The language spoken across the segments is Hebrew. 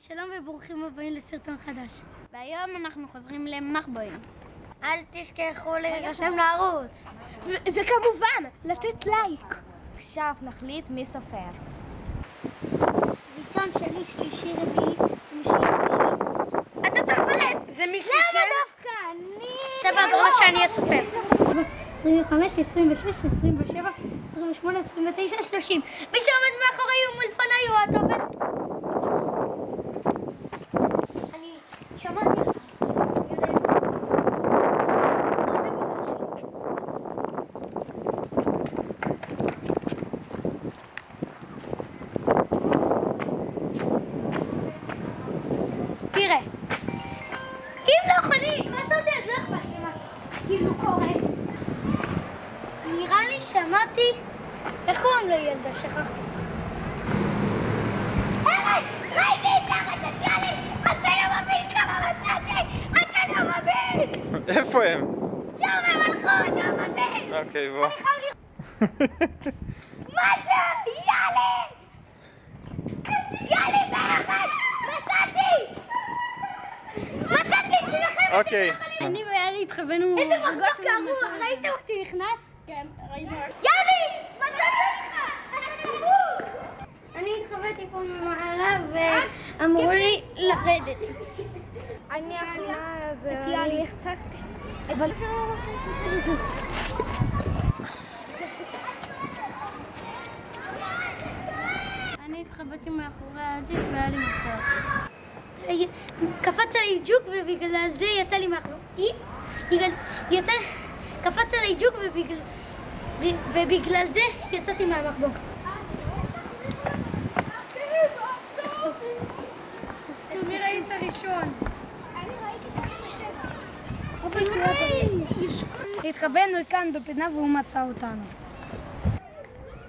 שלום וברוכים הבאים לסרטון חדש. והיום אנחנו חוזרים למחבואים. אל תשכחו להירשם לערוץ. וכמובן, לתת לייק. עכשיו נחליט מי סופר. ראשון, שני, שלישי, רביעי, חמישי, שישי. אתה תופס! זה מישהו כן? למה דווקא אני? זה בגרוש שאני אסופר. 25, 26, 27, 28, 29, 30. מי שעומד מאחורי ומלפני הוא הטופס. אני שמעתי לך. תראה, אם לא יכולים לעשות את זה, אכפת לי מה כאילו קורה. נראה לי שמעתי, איך קוראים לילדה? שכחתי. ארץ! ראיתי את ארץ אצלי! אתה לא מבין כמה מצאתי! אתה לא מבין! איפה הם? שם הם הלכו, אתה לא מבין! אוקיי, בוא. אני חייב לראות. מה זה? יאללה! יאללה ביחד! מצאתי! מצאתי שלכם! אוקיי. אני ויאלי התחבאנו... איזה מחלוק קרוע! ראיתם אותי נכנס? כן, ראינו. יאלי! מצאתי לך! אתה כבוד! אני התחבאתי פה ממעלה ואמרו לי לרדת. אני אחלה, אז אני החצקתי. אבל... אני התחבאתי מאחורי העתיד והיה לי מצב. קפץ עלי ג'וק ובגלל זה יצא לי מהחלוק. קפץ עלי ג'וק ובגלל זה יצאתי מהמחבוק. מי ראית ראשון? התחבאנו כאן בפינה והוא מצא אותנו.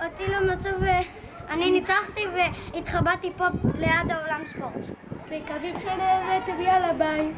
אותי לא מצאו ואני ניצחתי והתחבאתי פה ליד העולם ספורט. מקווים שנהנתם, יאללה ביי.